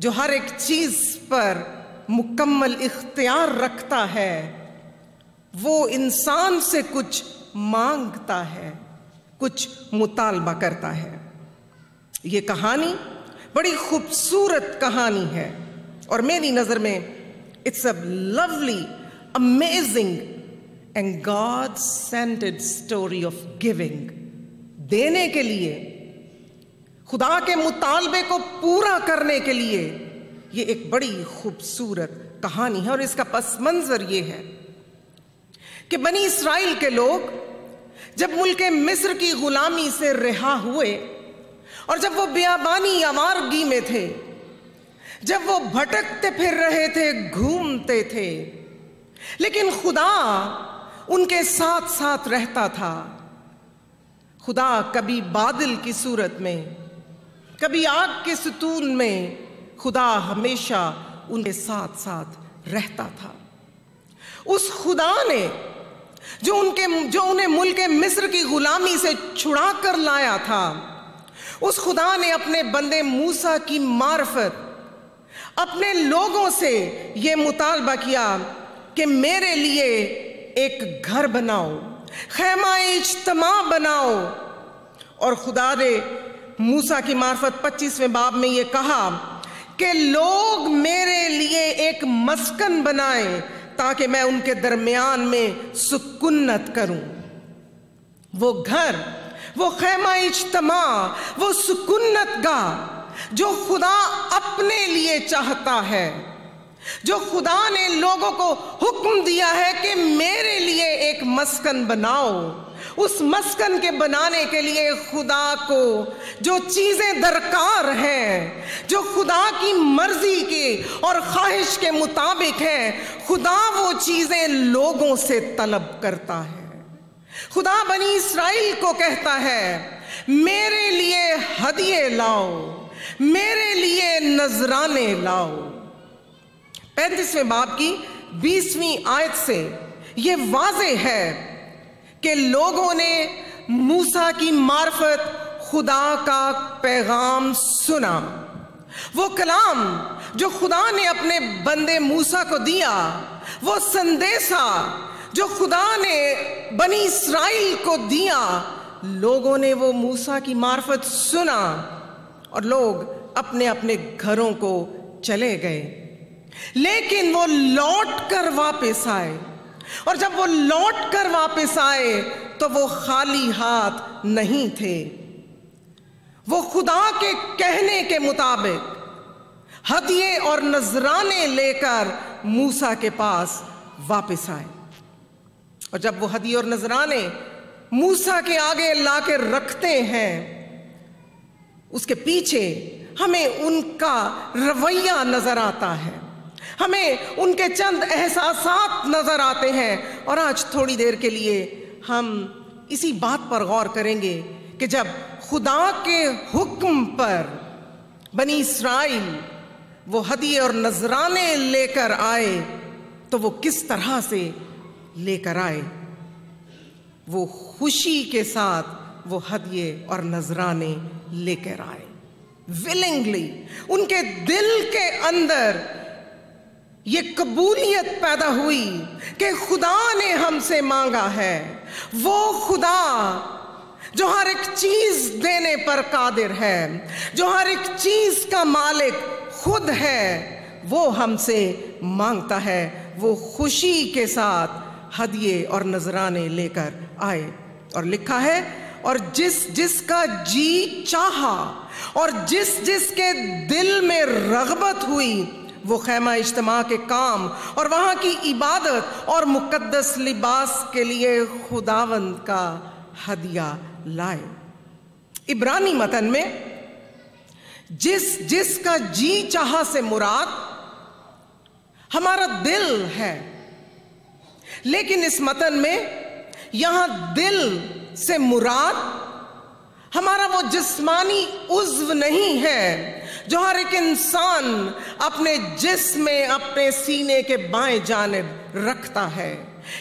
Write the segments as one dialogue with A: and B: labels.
A: جو ہر ایک چیز پر مکمل اختیار رکھتا ہے، وہ انسان سے کچھ مانگتا ہے، کچھ مطالبہ کرتا ہے۔ یہ کہانی بڑی خوبصورت کہانی ہے، اور میری نظر میں it's a lovely, amazing and God centred story of giving. دینے کے لیے، خدا کے مطالبے کو پورا کرنے کے لیے یہ ایک بڑی خوبصورت کہانی ہے۔ اور اس کا پس منظر یہ ہے کہ بنی اسرائیل کے لوگ جب ملک مصر کی غلامی سے رہا ہوئے، اور جب وہ بیابانی آوارگی میں تھے، جب وہ بھٹکتے پھر رہے تھے، گھومتے تھے، لیکن خدا ان کے ساتھ ساتھ رہتا تھا۔ خدا کبھی بادل کی صورت میں، کبھی آگ کے ستون میں، خدا ہمیشہ ان کے ساتھ ساتھ رہتا تھا۔ اس خدا نے جو انہیں ملک مصر کی غلامی سے چھڑا کر لایا تھا، اس خدا نے اپنے بندے موسیٰ کی معرفت اپنے لوگوں سے یہ مطالبہ کیا کہ میرے لیے ایک گھر بناؤ، خیمہ اجتماع بناؤ۔ اور خدا نے موسیٰ کی معرفت 25ویں باب میں یہ کہا کہ لوگ میرے لیے ایک مسکن بنائیں تاکہ میں ان کے درمیان میں سکونت کروں۔ وہ گھر، وہ خیمہ اجتماع، وہ سکونت گاہ جو خدا اپنے لیے چاہتا ہے، جو خدا نے لوگوں کو حکم دیا ہے کہ میرے لیے ایک مسکن بناؤ، اس مسکن کے بنانے کے لیے خدا کو جو چیزیں درکار ہیں، جو خدا کی مرضی کے اور خواہش کے مطابق ہیں، خدا وہ چیزیں لوگوں سے طلب کرتا ہے۔ خدا بنی اسرائیل کو کہتا ہے میرے لیے ہدیے لاؤ، میرے لیے نذرانے لاؤ۔ 35ویں باب کی 20ویں آیت سے یہ واضح ہے کہ لوگوں نے موسیٰ کی معرفت خدا کا پیغام سنا۔ وہ کلام جو خدا نے اپنے بندے موسیٰ کو دیا، وہ سندیسہ جو خدا نے بنی اسرائیل کو دیا، لوگوں نے وہ موسیٰ کی معرفت سنا اور لوگ اپنے اپنے گھروں کو چلے گئے۔ لیکن وہ لوٹ کر واپس آئے، اور جب وہ لوٹ کر واپس آئے تو وہ خالی ہاتھ نہیں تھے۔ وہ خدا کے کہنے کے مطابق ہدیے اور نذرانے لے کر موسیٰ کے پاس واپس آئے، اور جب وہ ہدیے اور نذرانے موسیٰ کے آگے لا کے رکھتے ہیں، اس کے پیچھے ہمیں ان کا رویہ نظر آتا ہے، ہمیں ان کے چند احساسات نظر آتے ہیں۔ اور آج تھوڑی دیر کے لیے ہم اسی بات پر غور کریں گے کہ جب خدا کے حکم پر بنی اسرائیل وہ ہدیے اور نذرانے لے کر آئے تو وہ کس طرح سے لے کر آئے۔ وہ خوشی کے ساتھ وہ ہدیے اور نذرانے لے کر آئے، willingly۔ ان کے دل کے اندر یہ قبولیت پیدا ہوئی کہ خدا نے ہم سے مانگا ہے، وہ خدا جو ہر ایک چیز دینے پر قادر ہے، جو ہر ایک چیز کا مالک خود ہے، وہ ہم سے مانگتا ہے۔ وہ خوشی کے ساتھ ہدیے اور نذرانے لے کر آئے، اور لکھا ہے اور جس جس کا جی چاہا اور جس جس کے دل میں رغبت ہوئی وہ خیمہ اجتماع کے کام اور وہاں کی عبادت اور مقدس لباس کے لیے خداوند کا ہدیہ لائے۔ عبرانی متن میں جس جس کا جی چاہا سے مراد ہمارا دل ہے، لیکن اس متن میں یہاں دل سے مراد ہمارا وہ جسمانی عضو نہیں ہے جو ہر ایک انسان اپنے جسم میں اپنے سینے کے بائیں جانب رکھتا ہے۔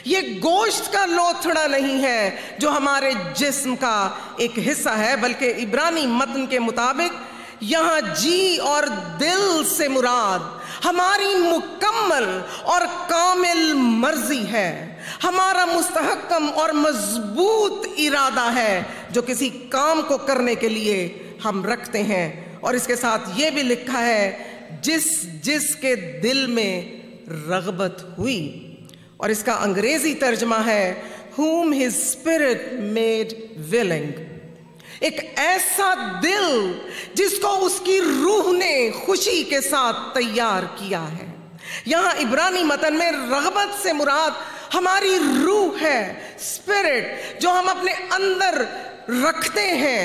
A: یہ گوشت کا لوتھڑا نہیں ہے جو ہمارے جسم کا ایک حصہ ہے، بلکہ عبرانی متن کے مطابق یہاں جی اور دل سے مراد ہماری مکمل اور کامل مرضی ہے، ہمارا مستحکم اور مضبوط ارادہ ہے جو کسی کام کو کرنے کے لیے ہم رکھتے ہیں۔ اور اس کے ساتھ یہ بھی لکھا ہے جس کے دل میں رغبت ہوئی، اور اس کا انگریزی ترجمہ ہے whom his spirit made willing۔ ایک ایسا دل جس کو اس کی روح نے خوشی کے ساتھ تیار کیا ہے۔ یہاں عبرانی متن میں رغبت سے مراد ہماری روح ہے، اسپرٹ، جو ہم اپنے اندر رکھتے ہیں،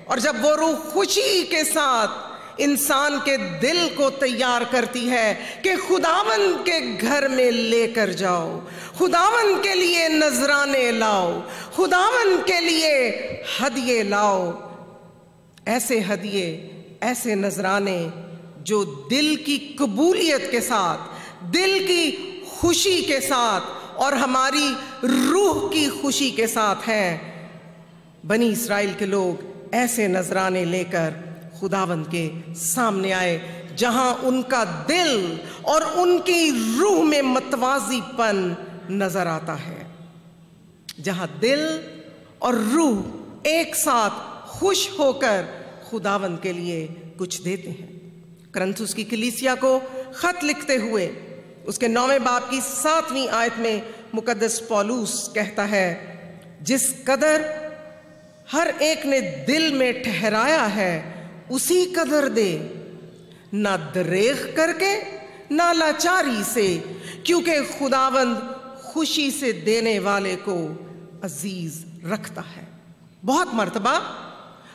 A: اور جب وہ روح خوشی کے ساتھ انسان کے دل کو تیار کرتی ہے کہ خداوند کے گھر میں لے کر جاؤ، خداوند کے لیے نذرانے لاؤ، خداوند کے لیے ہدیے لاؤ، ایسے ہدیے، ایسے نذرانے جو دل کی قبولیت کے ساتھ، دل کی خوشی کے ساتھ اور ہماری روح کی خوشی کے ساتھ ہیں۔ بنی اسرائیل کے لوگ ایسے نذرانے لے کر خداوند کے سامنے آئے، جہاں ان کا دل اور ان کی روح میں متوازی پن نظر آتا ہے، جہاں دل اور روح ایک ساتھ خوش ہو کر خداوند کے لیے کچھ دیتے ہیں۔ کرنتھس کی کلیسیا کو خط لکھتے ہوئے اس کے 9ویں باب کی 7ویں آیت میں مقدس پولس کہتا ہے، جس قدر ہر ایک نے دل میں ٹھہرایا ہے اسی قدر دے، نہ دریغ کر کے نہ لاچاری سے، کیونکہ خداوند خوشی سے دینے والے کو عزیز رکھتا ہے۔ بہت مرتبہ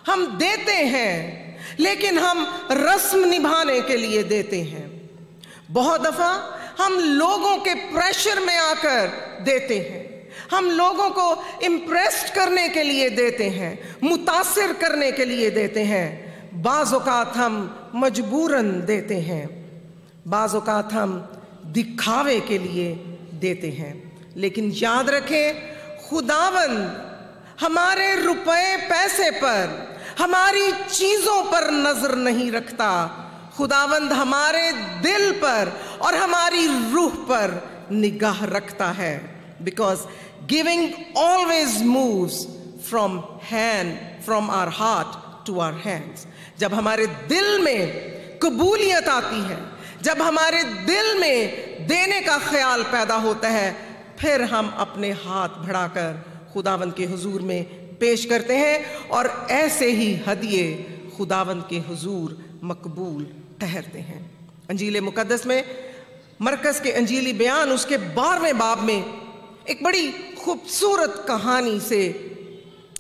A: ہم دیتے ہیں لیکن ہم رسم نبھانے کے لیے دیتے ہیں، بہت دفعہ ہم لوگوں کے پریشر میں آ کر دیتے ہیں، ہم لوگوں کو امپریسڈ کرنے کے لیے دیتے ہیں، متاثر کرنے کے لیے دیتے ہیں، بعض اوقات ہم مجبوراً دیتے ہیں، بعض اوقات ہم دکھاوے کے لیے دیتے ہیں۔ لیکن یاد رکھیں، خداوند ہمارے روپے پیسے پر، ہماری چیزوں پر نظر نہیں رکھتا، خداوند ہمارے دل پر اور ہماری روح پر نگاہ رکھتا ہے۔ Because giving always moves from our heart to our hands۔ جب ہمارے دل میں قبولیت آتی ہے، جب ہمارے دل میں دینے کا خیال پیدا ہوتا ہے، پھر ہم اپنے ہاتھ بڑھا کر خداوند کے حضور میں پیش کرتے ہیں، اور ایسے ہی ہدیے خداوند کے حضور مقبول ٹھہرتے ہیں۔ انجیل مقدس میں مرکز کے انجیلی بیان اس کے 12ویں باب میں ایک بڑی خوبصورت کہانی سے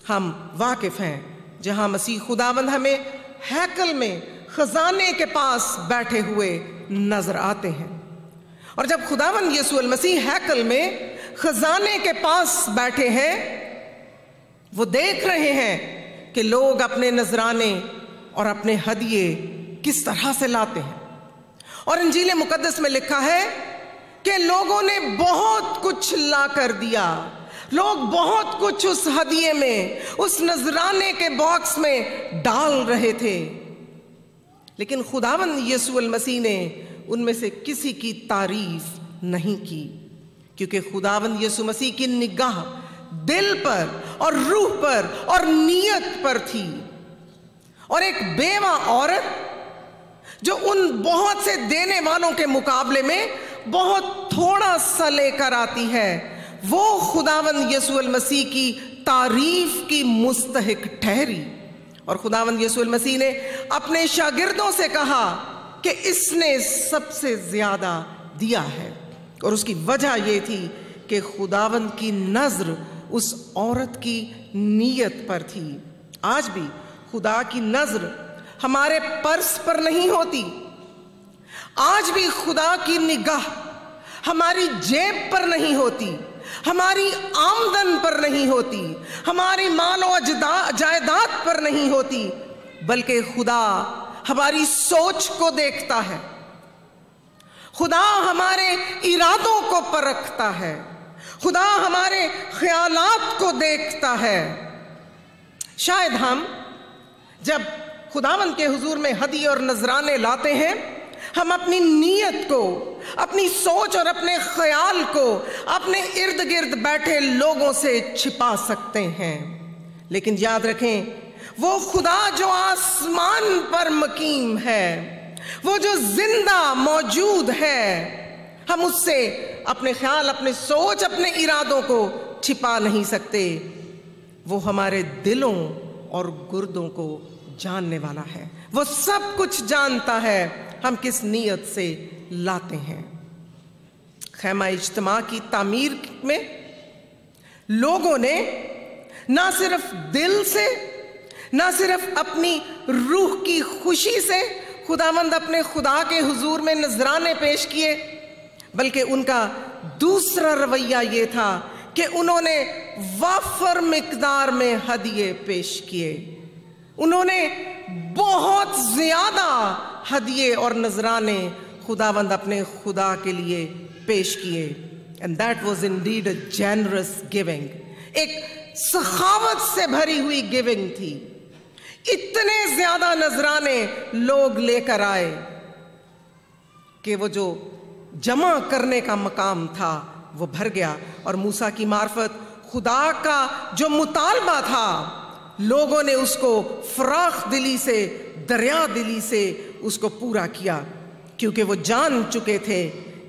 A: ہم واقف ہیں، جہاں مسیح خداوند ہمیں ہیکل میں خزانے کے پاس بیٹھے ہوئے نظر آتے ہیں۔ اور جب خداوند یسوع المسیح ہیکل میں خزانے کے پاس بیٹھے ہیں، وہ دیکھ رہے ہیں کہ لوگ اپنے نذرانے اور اپنے ہدیے کس طرح سے لاتے ہیں۔ اور انجیل مقدس میں لکھا ہے کہ لوگوں نے بہت کچھ لا کر دیا، لوگ بہت کچھ اس ہدیے میں، اس نذرانے کے باکس میں ڈال رہے تھے، لیکن خداوند یسوع المسیح نے ان میں سے کسی کی تعریف نہیں کی، کیونکہ خداوند یسوع مسیح کی نگاہ دل پر اور روح پر اور نیت پر تھی۔ اور ایک بیوہ عورت جو ان بہت سے دینے والوں کے مقابلے میں بہت تھوڑا سا لے کر آتی ہے، وہ خداوند یسوع المسیح کی تعریف کی مستحق ٹھہری۔ اور خداوند یسوع المسیح نے اپنے شاگردوں سے کہا کہ اس نے سب سے زیادہ دیا ہے، اور اس کی وجہ یہ تھی کہ خداوند کی نظر اس عورت کی نیت پر تھی۔ آج بھی خدا کی نظر ہمارے پرس پر نہیں ہوتی، آج بھی خدا کی نگاہ ہماری جیب پر نہیں ہوتی، ہماری آمدن پر نہیں ہوتی، ہماری مال و جائیداد پر نہیں ہوتی، بلکہ خدا ہماری سوچ کو دیکھتا ہے، خدا ہمارے ارادوں کو پرکھتا ہے، خدا ہمارے خیالات کو دیکھتا ہے۔ شاید ہم جب خداوند کے حضور میں ہدیے اور نذرانے لاتے ہیں، ہم اپنی نیت کو، اپنی سوچ اور اپنے خیال کو اپنے ارد گرد بیٹھے لوگوں سے چھپا سکتے ہیں، لیکن یاد رکھیں وہ خدا جو آسمان پر مقیم ہے، وہ جو زندہ موجود ہے، ہم اس سے اپنے خیال، اپنے سوچ، اپنے ارادوں کو چھپا نہیں سکتے۔ وہ ہمارے دلوں اور گردوں کو جاننے والا ہے، وہ سب کچھ جانتا ہے ہم کس نیت سے لاتے ہیں۔ خیمہ اجتماع کی تعمیر میں لوگوں نے نہ صرف دل سے، نہ صرف اپنی روح کی خوشی سے خداوند اپنے خدا کے حضور میں نذرانے پیش کیے، بلکہ ان کا دوسرا رویہ یہ تھا کہ انہوں نے وافر مقدار میں ہدیے پیش کیے، انہوں نے بہت زیادہ ہدیے اور نذرانے خداوند اپنے خدا کے لیے پیش کیے۔ And that was indeed a generous giving، ایک سخاوت سے بھری ہوئی گیونگ تھی۔ اتنے زیادہ نذرانے لوگ لے کر آئے کہ وہ جو جمع کرنے کا مقام تھا وہ بھر گیا، اور موسیٰ کی معرفت خدا کا جو مطالبہ تھا لوگوں نے اس کو فراخ دلی سے، دریا دلی سے اس کو پورا کیا، کیونکہ وہ جان چکے تھے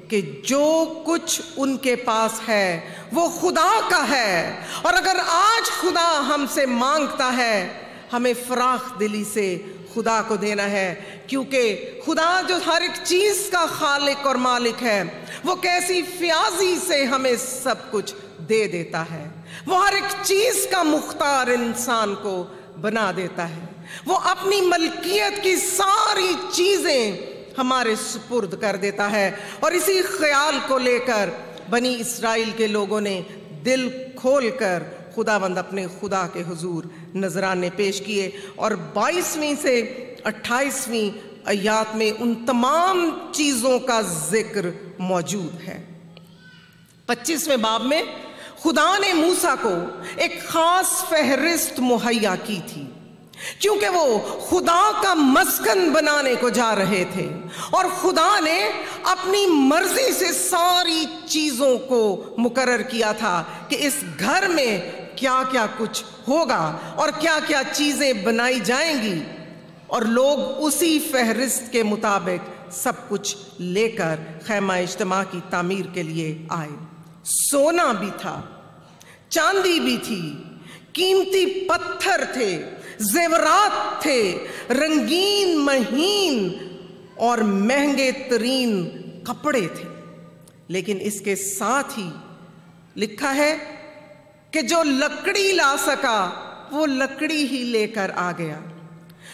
A: کہ جو کچھ ان کے پاس ہے وہ خدا کا ہے، اور اگر آج خدا ہم سے مانگتا ہے ہمیں فراخ دلی سے خدا کو دینا ہے، کیونکہ خدا جو ہر ایک چیز کا خالق اور مالک ہے وہ کیسی فیاضی سے ہمیں سب کچھ دے دیتا ہے، وہ ہر ایک چیز کا مختار انسان کو بنا دیتا ہے، وہ اپنی ملکیت کی ساری چیزیں ہمارے سپرد کر دیتا ہے۔ اور اسی خیال کو لے کر بنی اسرائیل کے لوگوں نے دل کھول کر خداوند اپنے خدا کے حضور نذرانے پیش کیے، اور 22ویں سے 28ویں آیات میں ان تمام چیزوں کا ذکر موجود ہے۔ 25ویں باب میں خدا نے موسیٰ کو ایک خاص فہرست مہیا کی تھی، کیونکہ وہ خدا کا مسکن بنانے کو جا رہے تھے، اور خدا نے اپنی مرضی سے ساری چیزوں کو مقرر کیا تھا کہ اس گھر میں کیا کیا کچھ ہوگا اور کیا کیا چیزیں بنائی جائیں گی، اور لوگ اسی فہرست کے مطابق سب کچھ لے کر خیمہ اجتماع کی تعمیر کے لیے آئے۔ سونا بھی تھا، چاندی بھی تھی، قیمتی پتھر تھے، زیورات تھے، رنگین مہین اور مہنگے ترین کپڑے تھے، لیکن اس کے ساتھ ہی لکھا ہے کہ جو لکڑی لا سکا وہ لکڑی ہی لے کر آ گیا،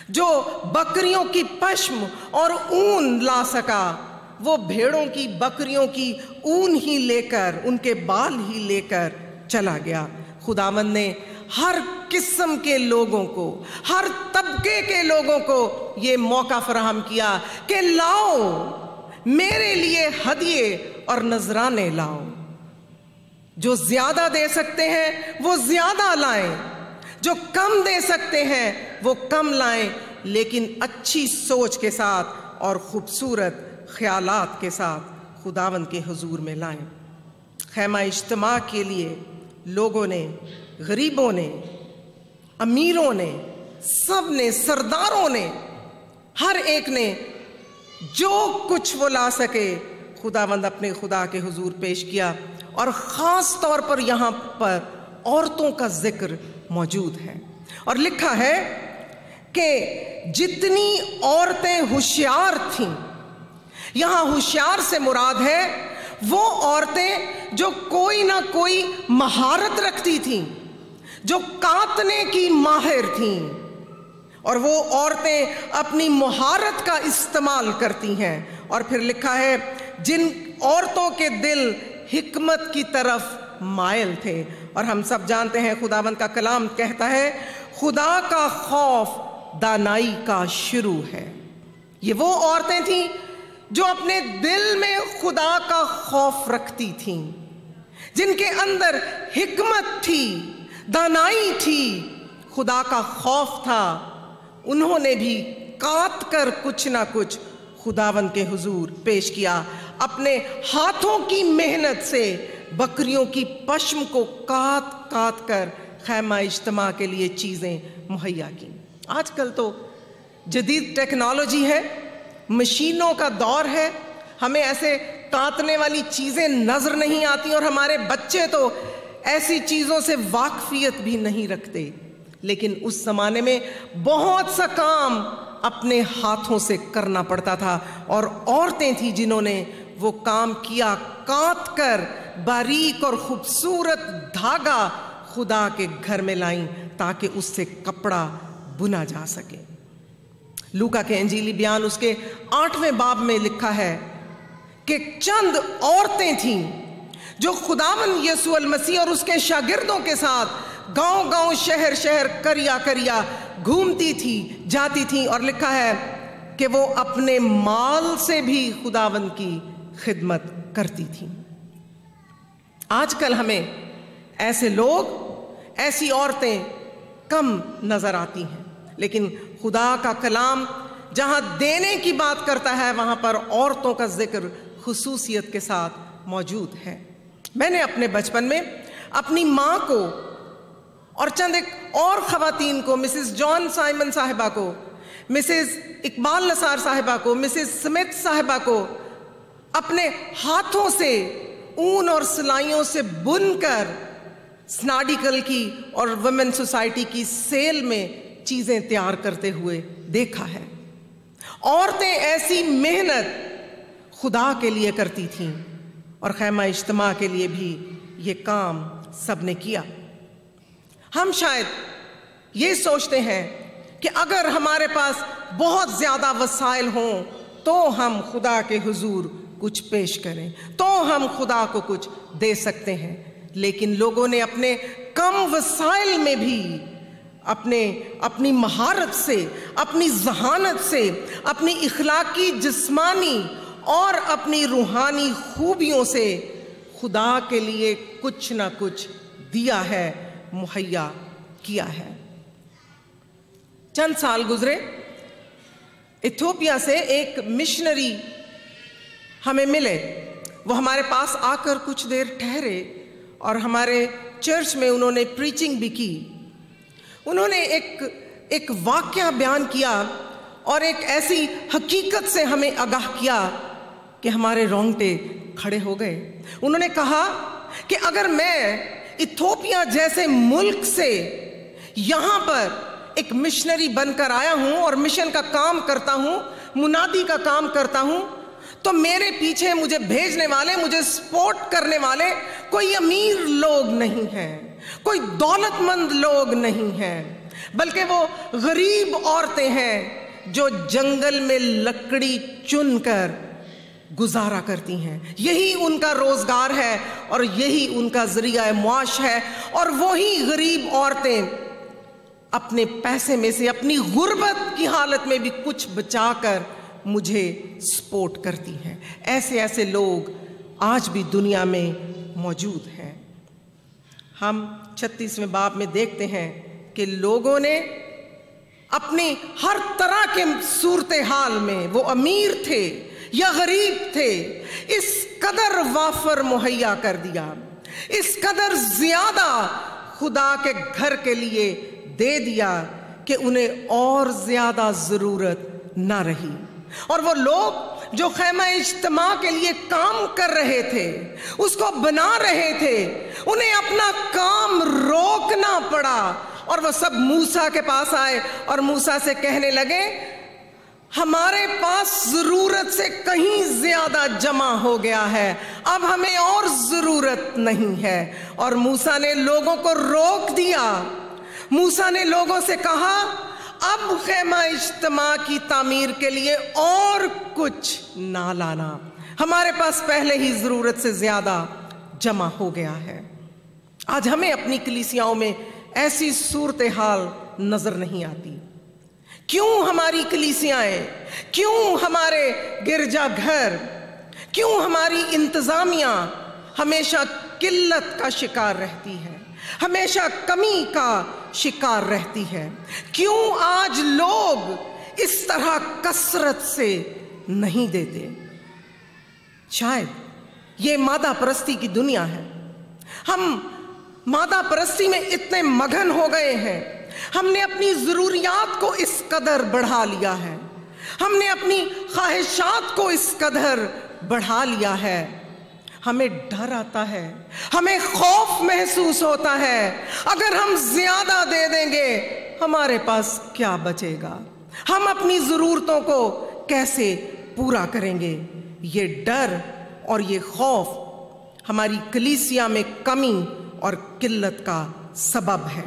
A: جو بکریوں کی پشم اور اون لا سکا وہ بھیڑوں کی، بکریوں کی اون ہی لے کر، ان کے بال ہی لے کر چلا گیا۔ خداوند نے ہر قسم کے لوگوں کو، ہر طبقے کے لوگوں کو یہ موقع فراہم کیا کہ لاؤ میرے لیے ہدیے اور نذرانے لاؤ، جو زیادہ دے سکتے ہیں وہ زیادہ لائیں، جو کم دے سکتے ہیں وہ کم لائیں، لیکن اچھی سوچ کے ساتھ اور خوبصورت خیالات کے ساتھ خداوند کے حضور میں لائیں۔ خیمہ اجتماع کے لیے لوگوں نے، غریبوں نے، امیروں نے، سب نے، سرداروں نے، ہر ایک نے جو کچھ وہ لا سکے خداوند اپنے خدا کے حضور پیش کیا، اور خاص طور پر یہاں پر عورتوں کا ذکر موجود ہے، اور لکھا ہے کہ جتنی عورتیں ہوشیار تھیں، یہاں ہوشیار سے مراد ہے وہ عورتیں جو کوئی نہ کوئی مہارت رکھتی تھیں، جو کاتنے کی ماہر تھیں، اور وہ عورتیں اپنی مہارت کا استعمال کرتی ہیں۔ اور پھر لکھا ہے جن عورتوں کے دل حکمت کی طرف مائل تھے، اور ہم سب جانتے ہیں خداوند کا کلام کہتا ہے خدا کا خوف دانائی کا شروع ہے۔ یہ وہ عورتیں تھیں جو اپنے دل میں خدا کا خوف رکھتی تھیں، جن کے اندر حکمت تھی، دانائی تھی، خدا کا خوف تھا، انہوں نے بھی کاٹ کر کچھ نہ کچھ خداوند کے حضور پیش کیا. اپنے ہاتھوں کی محنت سے بکریوں کی پشم کو کاٹ کاٹ کر خیمہ اجتماع کے لیے چیزیں مہیا کی. آج کل تو جدید ٹیکنالوجی ہے، مشینوں کا دور ہے، ہمیں ایسے کاٹنے والی چیزیں نظر نہیں آتی، اور ہمارے بچے تو ایسی چیزوں سے واقفیت بھی نہیں رکھتے. لیکن اس زمانے میں بہت سا کام اپنے ہاتھوں سے کرنا پڑتا تھا، اور عورتیں تھیں جنہوں نے وہ کام کیا. کاٹ کر باریک اور خوبصورت دھاگا خدا کے گھر میں لائیں تاکہ اس سے کپڑا بنا جا سکے. لوکا کے انجیلی بیان اس کے 8ویں باب میں لکھا ہے کہ چند عورتیں تھیں جو خداوند یسوع المسیح اور اس کے شاگردوں کے ساتھ گاؤں گاؤں شہر شہر کریا کریا گھومتی تھی جاتی تھیں، اور لکھا ہے کہ وہ اپنے مال سے بھی خداوند کی خدمت کرتی تھیں. آج کل ہمیں ایسے لوگ، ایسی عورتیں کم نظر آتی ہیں، لیکن خدا کا کلام جہاں دینے کی بات کرتا ہے وہاں پر عورتوں کا ذکر خصوصیت کے ساتھ موجود ہے. میں نے اپنے بچپن میں اپنی ماں کو اور چند ایک اور خواتین کو، مسز جان سائمن صاحبہ کو، مسز اقبال نثار صاحبہ کو، مسز سمتھ صاحبہ کو اپنے ہاتھوں سے اون اور سلائیوں سے بن کر سناڈیکل کی اور ویمن سوسائٹی کی سیل میں چیزیں تیار کرتے ہوئے دیکھا ہے. عورتیں ایسی محنت خدا کے لیے کرتی تھیں، اور خیمہ اجتماع کے لیے بھی یہ کام سب نے کیا. ہم شاید یہ سوچتے ہیں کہ اگر ہمارے پاس بہت زیادہ وسائل ہوں تو ہم خدا کے حضور کچھ پیش کریں، تو ہم خدا کو کچھ دے سکتے ہیں. لیکن لوگوں نے اپنے کم وسائل میں بھی اپنی مہارت سے، اپنی ذہانت سے، اپنی اخلاقی، جسمانی اور اپنی روحانی خوبیوں سے خدا کے لیے کچھ نہ کچھ دیا ہے، مہیا کیا ہے. چند سال گزرے، ایتھوپیا سے ایک مشنری ہمیں ملے. وہ ہمارے پاس آ کر کچھ دیر ٹھہرے اور ہمارے چرچ میں انہوں نے پریچنگ بھی کی. انہوں نے ایک واقعہ بیان کیا اور ایک ایسی حقیقت سے ہمیں آگاہ کیا کہ ہمارے رونگٹے کھڑے ہو گئے. انہوں نے کہا کہ اگر میں ایتھوپیا جیسے ملک سے یہاں پر ایک مشنری بن کر آیا ہوں اور مشن کا کام کرتا ہوں، منادی کا کام کرتا ہوں، تو میرے پیچھے مجھے بھیجنے والے، مجھے سپورٹ کرنے والے کوئی امیر لوگ نہیں ہیں، کوئی دولت مند لوگ نہیں ہیں، بلکہ وہ غریب عورتیں ہیں جو جنگل میں لکڑی چن کر گزارا کرتی ہیں. یہی ان کا روزگار ہے اور یہی ان کا ذریعہ معاش ہے. اور وہی غریب عورتیں اپنے پیسے میں سے اپنی غربت کی حالت میں بھی کچھ بچا کر مجھے سپورٹ کرتی ہیں. ایسے لوگ آج بھی دنیا میں موجود ہیں. ہم 36ویں باب میں دیکھتے ہیں کہ لوگوں نے اپنی ہر طرح کے صورتحال میں، وہ امیر تھے یا غریب تھے، اس قدر وافر مہیا کر دیا، اس قدر زیادہ خدا کے گھر کے لیے دے دیا کہ انہیں اور زیادہ ضرورت نہ رہی. اور وہ لوگ جو خیمہ اجتماع کے لیے کام کر رہے تھے، اس کو بنا رہے تھے، انہیں اپنا کام روکنا پڑا اور وہ سب موسیٰ کے پاس آئے اور موسیٰ سے کہنے لگے ہمارے پاس ضرورت سے کہیں زیادہ جمع ہو گیا ہے، اب ہمیں اور ضرورت نہیں ہے. اور موسیٰ نے لوگوں کو روک دیا. موسیٰ نے لوگوں سے کہا اب خیمہ اجتماع کی تعمیر کے لیے اور کچھ نہ لانا، ہمارے پاس پہلے ہی ضرورت سے زیادہ جمع ہو گیا ہے. آج ہمیں اپنی کلیسیاؤں میں ایسی صورتحال نظر نہیں آتی. کیوں ہماری کلیسیائیں، کیوں ہمارے گرجا گھر، کیوں ہماری انتظامیہ ہمیشہ قلت کا شکار رہتی ہے، ہمیشہ کمی کا شکار رہتی ہے؟ کیوں آج لوگ اس طرح کثرت سے نہیں دیتے؟ شاید یہ مادہ پرستی کی دنیا ہے۔ ہم مادہ پرستی میں اتنے مگن ہو گئے ہیں، ہم نے اپنی ضروریات کو اس قدر بڑھا لیا ہے، ہم نے اپنی خواہشات کو اس قدر بڑھا لیا ہے، ہمیں ڈر آتا ہے، ہمیں خوف محسوس ہوتا ہے، اگر ہم زیادہ دے دیں گے ہمارے پاس کیا بچے گا، ہم اپنی ضرورتوں کو کیسے پورا کریں گے؟ یہ ڈر اور یہ خوف ہماری کلیسیا میں کمی اور قلت کا سبب ہے۔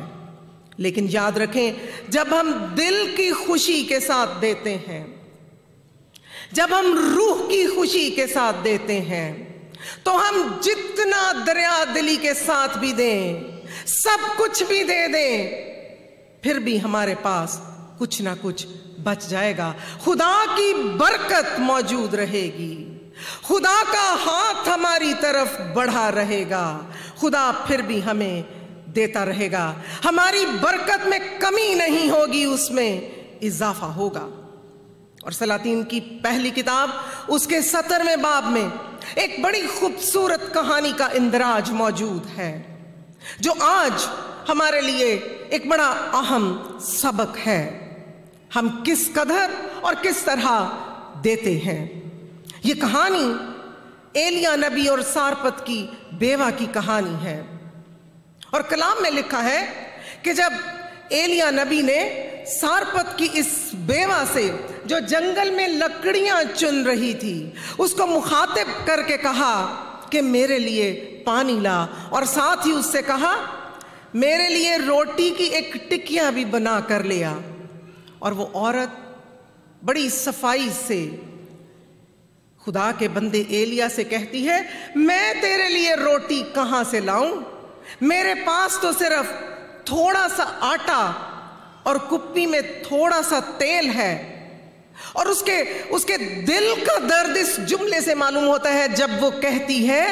A: لیکن یاد رکھیں، جب ہم دل کی خوشی کے ساتھ دیتے ہیں، جب ہم روح کی خوشی کے ساتھ دیتے ہیں، تو ہم جتنا دریا دلی کے ساتھ بھی دیں، سب کچھ بھی دے دیں، پھر بھی ہمارے پاس کچھ نہ کچھ بچ جائے گا۔ خدا کی برکت موجود رہے گی، خدا کا ہاتھ ہماری طرف بڑھا رہے گا، خدا پھر بھی ہمیں دیتا رہے گا، ہماری برکت میں کمی نہیں ہوگی، اس میں اضافہ ہوگا۔ اور سلاطین کی پہلی کتاب اس کے 17ویں باب میں ایک بڑی خوبصورت کہانی کا اندراج موجود ہے، جو آج ہمارے لیے ایک بڑا اہم سبق ہے۔ ہم کس قدر اور کس طرح دیتے ہیں۔ یہ کہانی ایلیا نبی اور سارپت کی بیوہ کی کہانی ہے، اور کلام میں لکھا ہے کہ جب ایلیا نبی نے سارپت کی اس بیوہ سے جو جنگل میں لکڑیاں چن رہی تھی اس کو مخاطب کر کے کہا کہ میرے لیے پانی لا، اور ساتھ ہی اس سے کہا میرے لیے روٹی کی ایک ٹکیاں بھی بنا کر لیا، اور وہ عورت بڑی صفائی سے خدا کے بندے ایلیا سے کہتی ہے میں تیرے لیے روٹی کہاں سے لاؤں، میرے پاس تو صرف تھوڑا سا آٹا اور کپی میں تھوڑا سا تیل ہے۔ اور اس کے دل کا درد اس جملے سے معلوم ہوتا ہے جب وہ کہتی ہے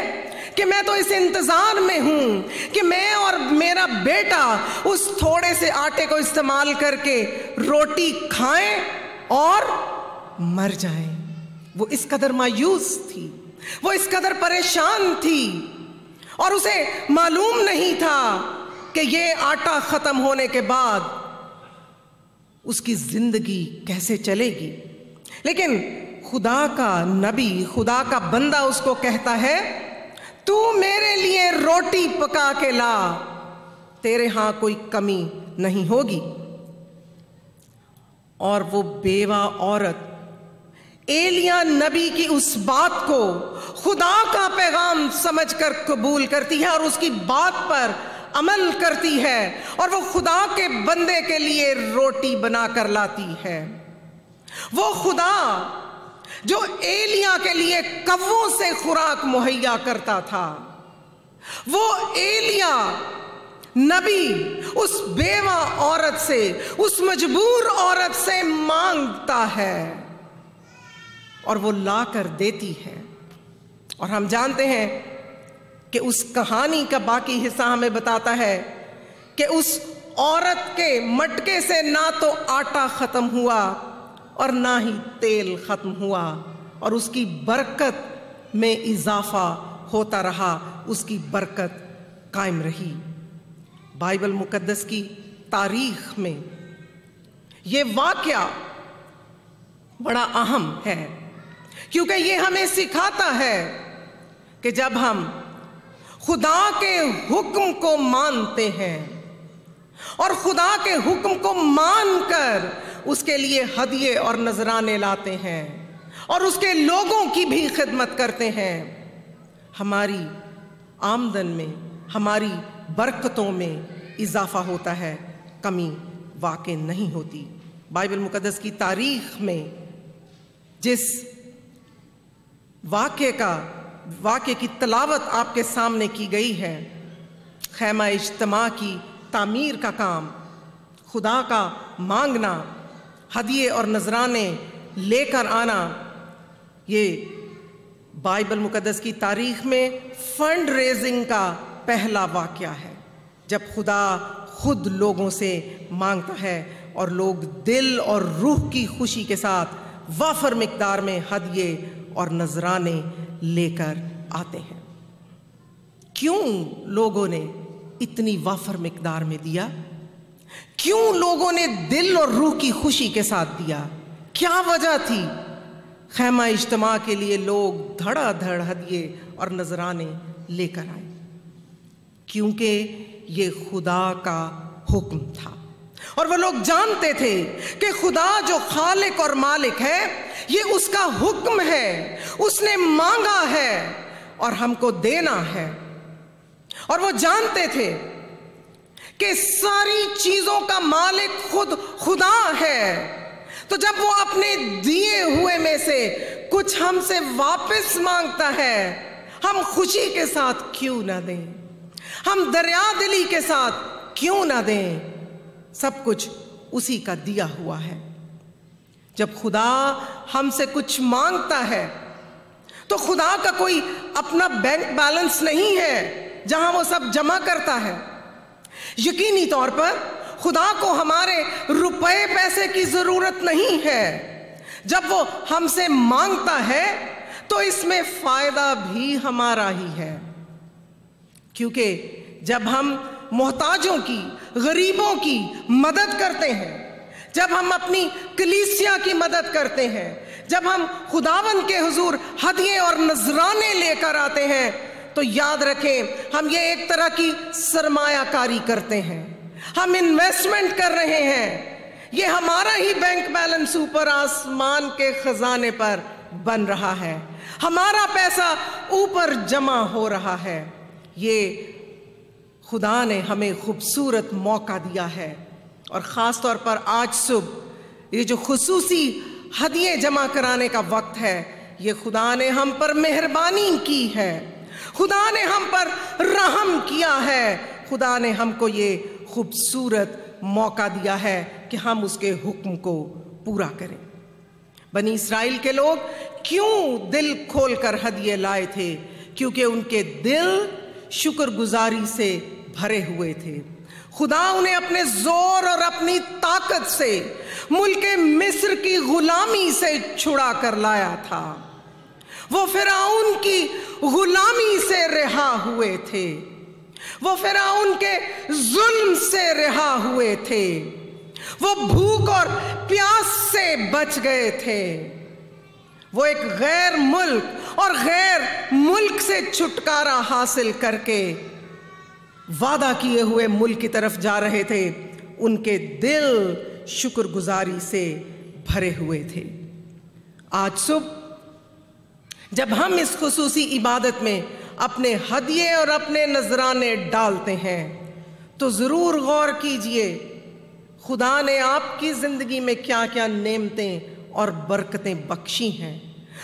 A: کہ میں تو اس انتظار میں ہوں کہ میں اور میرا بیٹا اس تھوڑے سے آٹے کو استعمال کر کے روٹی کھائیں اور مر جائیں۔ وہ اس قدر مایوس تھی، وہ اس قدر پریشان تھی، اور اسے معلوم نہیں تھا کہ یہ آٹا ختم ہونے کے بعد اس کی زندگی کیسے چلے گی۔ لیکن خدا کا نبی، خدا کا بندہ اس کو کہتا ہے تو میرے لیے روٹی پکا کے لا، تیرے ہاں کوئی کمی نہیں ہوگی۔ اور وہ بیوہ عورت ایلیا نبی کی اس بات کو خدا کا پیغام سمجھ کر قبول کرتی ہے اور اس کی بات پر عمل کرتی ہے، اور وہ خدا کے بندے کے لیے روٹی بنا کر لاتی ہے۔ وہ خدا جو ایلیا کے لیے کووں سے خوراک مہیا کرتا تھا، وہ ایلیا نبی اس بیوہ عورت سے، اس مجبور عورت سے مانگتا ہے اور وہ لا کر دیتی ہے۔ اور ہم جانتے ہیں کہ اس کہانی کا باقی حصہ ہمیں بتاتا ہے کہ اس عورت کے مٹکے سے نہ تو آٹا ختم ہوا اور نہ ہی تیل ختم ہوا، اور اس کی برکت میں اضافہ ہوتا رہا، اس کی برکت قائم رہی۔ بائبل مقدس کی تاریخ میں یہ واقعہ بڑا اہم ہے، کیونکہ یہ ہمیں سکھاتا ہے کہ جب ہم خدا کے حکم کو مانتے ہیں اور خدا کے حکم کو مان کر اس کے لیے ہدیے اور نذرانے لاتے ہیں اور اس کے لوگوں کی بھی خدمت کرتے ہیں، ہماری آمدن میں، ہماری برکتوں میں اضافہ ہوتا ہے، کمی واقع نہیں ہوتی۔ بائبل مقدس کی تاریخ میں جس واقعے کی تلاوت آپ کے سامنے کی گئی ہے، خیمہ اجتماع کی تعمیر کا کام، خدا کا مانگنا، ہدیے اور نذرانے لے کر آنا، یہ بائبل مقدس کی تاریخ میں فنڈ ریزنگ کا پہلا واقعہ ہے، جب خدا خود لوگوں سے مانگتا ہے اور لوگ دل اور روح کی خوشی کے ساتھ وافر مقدار میں ہدیے اور نذرانے لے کر آتے ہیں۔ کیوں لوگوں نے اتنی وافر مقدار میں دیا؟ کیوں لوگوں نے دل اور روح کی خوشی کے ساتھ دیا؟ کیا وجہ تھی؟ خیمہ اجتماع کے لیے لوگ دھڑا دھڑ ہدیے اور نذرانے لے کر آئے، کیونکہ یہ خدا کا حکم تھا، اور وہ لوگ جانتے تھے کہ خدا جو خالق اور مالک ہے یہ اس کا حکم ہے، اس نے مانگا ہے اور ہم کو دینا ہے۔ اور وہ جانتے تھے کہ ساری چیزوں کا مالک خود خدا ہے، تو جب وہ اپنے دیے ہوئے میں سے کچھ ہم سے واپس مانگتا ہے، ہم خوشی کے ساتھ کیوں نہ دیں؟ ہم دریا دلی کے ساتھ کیوں نہ دیں؟ سب کچھ اسی کا دیا ہوا ہے۔ جب خدا ہم سے کچھ مانگتا ہے تو خدا کا کوئی اپنا بینک بیلنس نہیں ہے جہاں وہ سب جمع کرتا ہے۔ یقینی طور پر خدا کو ہمارے روپے پیسے کی ضرورت نہیں ہے۔ جب وہ ہم سے مانگتا ہے تو اس میں فائدہ بھی ہمارا ہی ہے، کیونکہ جب ہم محتاجوں کی، غریبوں کی مدد کرتے ہیں، جب ہم اپنی کلیسیا کی مدد کرتے ہیں، جب ہم خداوند کے حضور ہدیے اور نذرانے لے کر آتے ہیں، تو یاد رکھیں ہم یہ ایک طرح کی سرمایہ کاری کرتے ہیں، ہم انویسٹمنٹ کر رہے ہیں۔ یہ ہمارا ہی بینک بیلنس اوپر آسمان کے خزانے پر بن رہا ہے، ہمارا پیسہ اوپر جمع ہو رہا ہے۔ یہ خدا نے ہمیں خوبصورت موقع دیا ہے، اور خاص طور پر آج صبح یہ جو خصوصی ہدیے جمع کرانے کا وقت ہے، یہ خدا نے ہم پر مہربانی کی ہے، خدا نے ہم پر رحم کیا ہے، خدا نے ہم کو یہ خوبصورت موقع دیا ہے کہ ہم اس کے حکم کو پورا کریں۔ بنی اسرائیل کے لوگ کیوں دل کھول کر ہدیے لائے تھے؟ کیونکہ ان کے دل شکر گزاری سے بھرے ہوئے تھے۔ خدا انہیں اپنے زور اور اپنی طاقت سے ملک مصر کی غلامی سے چھڑا کر لایا تھا۔ وہ فرعون کی غلامی سے رہا ہوئے تھے، وہ فرعون کے ظلم سے رہا ہوئے تھے، وہ بھوک اور پیاس سے بچ گئے تھے، وہ ایک غیر ملک اور غیر ملک سے چھٹکارا حاصل کر کے وعدہ کیے ہوئے ملک کی طرف جا رہے تھے۔ ان کے دل شکر گزاری سے بھرے ہوئے تھے۔ آج صبح جب ہم اس خصوصی عبادت میں اپنے ہدیے اور اپنے نذرانے ڈالتے ہیں تو ضرور غور کیجئے خدا نے آپ کی زندگی میں کیا کیا نعمتیں اور برکتیں بخشی ہیں۔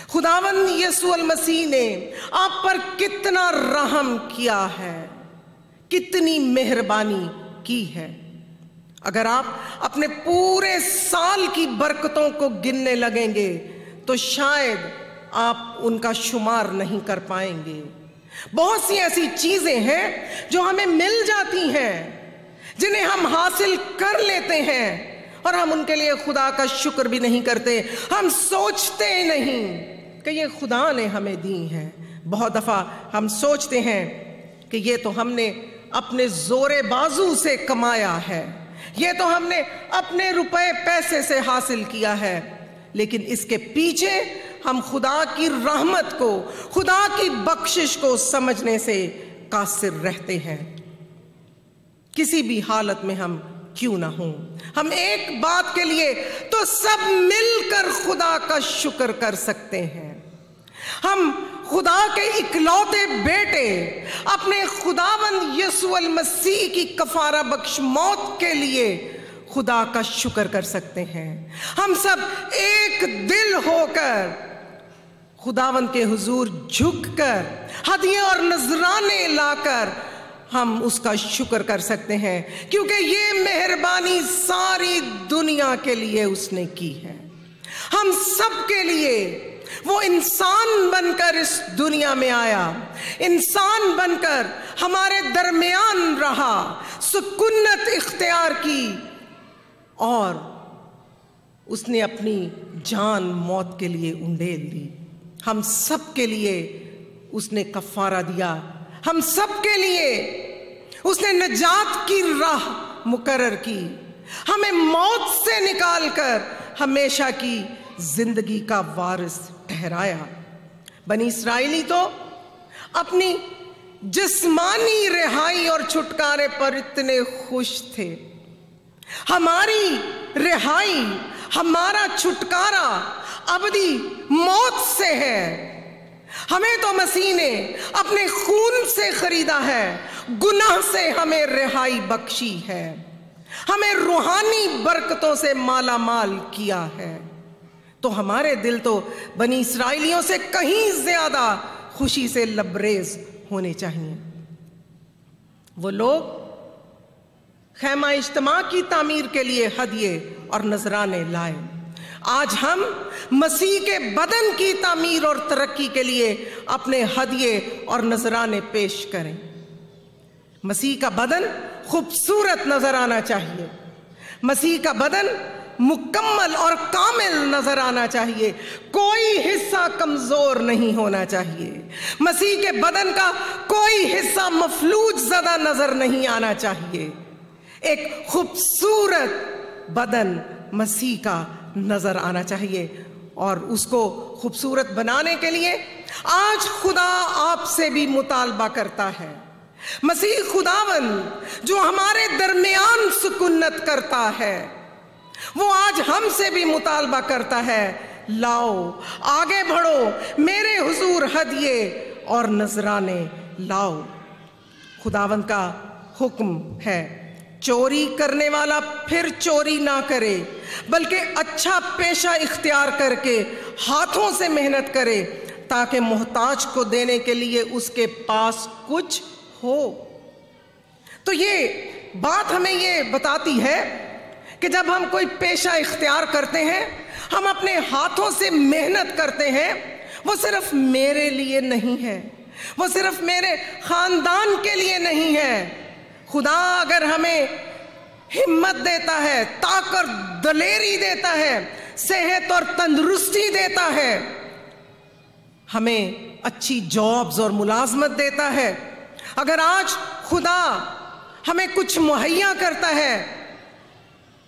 A: خداوند یسوع المسیح نے آپ پر کتنا رحم کیا ہے، کتنی مہربانی کی ہے۔ اگر آپ اپنے پورے سال کی برکتوں کو گننے لگیں گے تو شاید آپ ان کا شمار نہیں کر پائیں گے۔ بہت سی ایسی چیزیں ہیں جو ہمیں مل جاتی ہیں، جنہیں ہم حاصل کر لیتے ہیں اور ہم ان کے لیے خدا کا شکر بھی نہیں کرتے، ہم سوچتے نہیں کہ یہ خدا نے ہمیں دی ہیں۔ بہت دفعہ ہم سوچتے ہیں کہ یہ تو ہم نے اپنے زور بازو سے کمایا ہے، یہ تو ہم نے اپنے روپے پیسے سے حاصل کیا ہے، لیکن اس کے پیچھے ہم خدا کی رحمت کو، خدا کی بخشش کو سمجھنے سے قاصر رہتے ہیں۔ کسی بھی حالت میں ہم کیوں نہ ہوں، ہم ایک بات کے لیے تو سب مل کر خدا کا شکر کر سکتے ہیں۔ ہم خدا کے اکلوتے بیٹے اپنے خداوند یسوع المسیح کی کفارہ بخش موت کے لیے خدا کا شکر کر سکتے ہیں۔ ہم سب ایک دل ہو کر خداوند کے حضور جھک کر ہدیے اور نذرانے لا کر ہم اس کا شکر کر سکتے ہیں، کیونکہ یہ مہربانی ساری دنیا کے لیے اس نے کی ہے۔ ہم سب کے لیے وہ انسان بن کر اس دنیا میں آیا، انسان بن کر ہمارے درمیان رہا، سکونت اختیار کی اور اس نے اپنی جان موت کے لیے انڈیل دی. ہم سب کے لیے اس نے کفارہ دیا. ہم سب کے لیے اس نے نجات کی راہ مقرر کی. ہمیں موت سے نکال کر ہمیشہ کی زندگی کا وارث ٹھہرایا. بنی اسرائیلی تو اپنی جسمانی رہائی اور چھٹکارے پر اتنے خوش تھے. ہماری رہائی، ہمارا چھٹکارا ابدی موت سے ہے. ہمیں تو مسیح نے اپنے خون سے خریدا ہے، گناہ سے ہمیں رہائی بخشی ہے، ہمیں روحانی برکتوں سے مالا مال کیا ہے. تو ہمارے دل تو بنی اسرائیلیوں سے کہیں زیادہ خوشی سے لبریز ہونے چاہیے. وہ لوگ خیمہ اجتماع کی تعمیر کے لیے ہدیے اور نذرانے لائے. آج ہم مسیح کے بدن کی تعمیر اور ترقی کے لیے اپنے ہدیے اور نذرانے پیش کریں. مسیح کا بدن خوبصورت نظر آنا چاہیے. مسیح کا بدن مکمل اور کامل نظر آنا چاہیے. کوئی حصہ کمزور نہیں ہونا چاہیے. مسیح کے بدن کا کوئی حصہ مفلوج زدہ نظر نہیں آنا چاہیے. ایک خوبصورت بدن مسیح کا نظر آنا چاہیے. اور اس کو خوبصورت بنانے کے لیے آج خدا آپ سے بھی مطالبہ کرتا ہے. مسیح خداون جو ہمارے درمیان سکونت کرتا ہے، وہ آج ہم سے بھی مطالبہ کرتا ہے، لاؤ آگے بڑھو، میرے حضور ہدیے اور نذرانے لاؤ. خداون کا حکم ہے، چوری کرنے والا پھر چوری نہ کرے، بلکہ اچھا پیشہ اختیار کر کے ہاتھوں سے محنت کرے، تاکہ محتاج کو دینے کے لیے اس کے پاس کچھ ہو. تو یہ بات ہمیں یہ بتاتی ہے کہ جب ہم کوئی پیشہ اختیار کرتے ہیں، ہم اپنے ہاتھوں سے محنت کرتے ہیں، وہ صرف میرے لیے نہیں ہے، وہ صرف میرے خاندان کے لیے نہیں ہے. خدا اگر ہمیں ہمت دیتا ہے، طاقت دلیری دیتا ہے، صحت اور تندرستی دیتا ہے، ہمیں اچھی جابز اور ملازمت دیتا ہے، اگر آج خدا ہمیں کچھ مہیا کرتا ہے،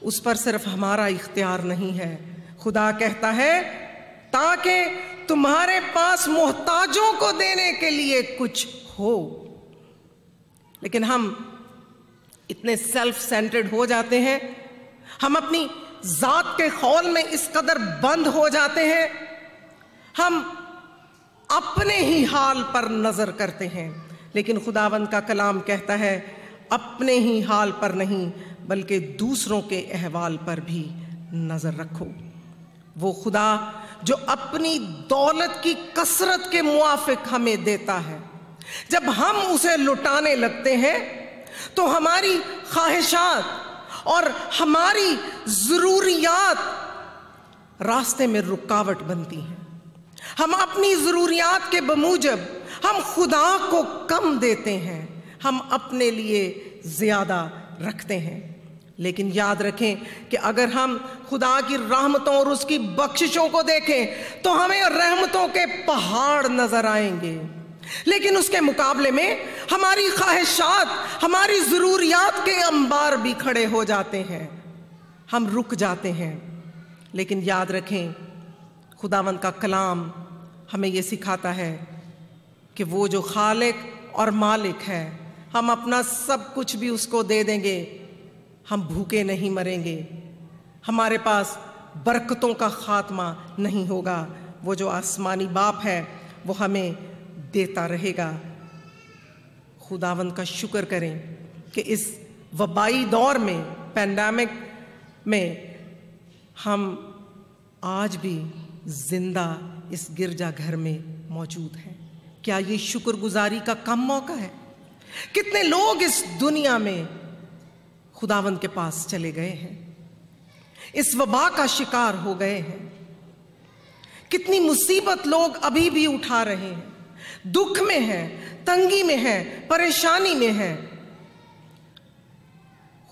A: اس پر صرف ہمارا اختیار نہیں ہے. خدا کہتا ہے تاکہ تمہارے پاس محتاجوں کو دینے کے لیے کچھ ہو. لیکن ہم اتنے سیلف سینٹرڈ ہو جاتے ہیں، ہم اپنی ذات کے خول میں اس قدر بند ہو جاتے ہیں، ہم اپنے ہی حال پر نظر کرتے ہیں. لیکن خداوند کا کلام کہتا ہے اپنے ہی حال پر نہیں بلکہ دوسروں کے احوال پر بھی نظر رکھو. وہ خدا جو اپنی دولت کی کثرت کے موافق ہمیں دیتا ہے، جب ہم اسے لٹانے لگتے ہیں تو ہماری خواہشات اور ہماری ضروریات راستے میں رکاوٹ بنتی ہیں. ہم اپنی ضروریات کے بموجب ہم خدا کو کم دیتے ہیں، ہم اپنے لیے زیادہ رکھتے ہیں. لیکن یاد رکھیں کہ اگر ہم خدا کی رحمتوں اور اس کی بخششوں کو دیکھیں تو ہمیں رحمتوں کے پہاڑ نظر آئیں گے. لیکن اس کے مقابلے میں ہماری خواہشات، ہماری ضروریات کے انبار بھی کھڑے ہو جاتے ہیں، ہم رک جاتے ہیں. لیکن یاد رکھیں خداوند کا کلام ہمیں یہ سکھاتا ہے کہ وہ جو خالق اور مالک ہے، ہم اپنا سب کچھ بھی اس کو دے دیں گے، ہم بھوکے نہیں مریں گے، ہمارے پاس برکتوں کا خاتمہ نہیں ہوگا. وہ جو آسمانی باپ ہے وہ ہمیں دیتا رہے گا. خداوند کا شکر کریں کہ اس وبائی دور میں، پینڈیمک میں، ہم آج بھی زندہ اس گرجا گھر میں موجود ہیں. کیا یہ شکر گزاری کا کم موقع ہے؟ کتنے لوگ اس دنیا میں خداوند کے پاس چلے گئے ہیں، اس وبا کا شکار ہو گئے ہیں. کتنی مصیبت لوگ ابھی بھی اٹھا رہے ہیں، دکھ میں ہیں، تنگی میں ہیں، پریشانی میں ہیں.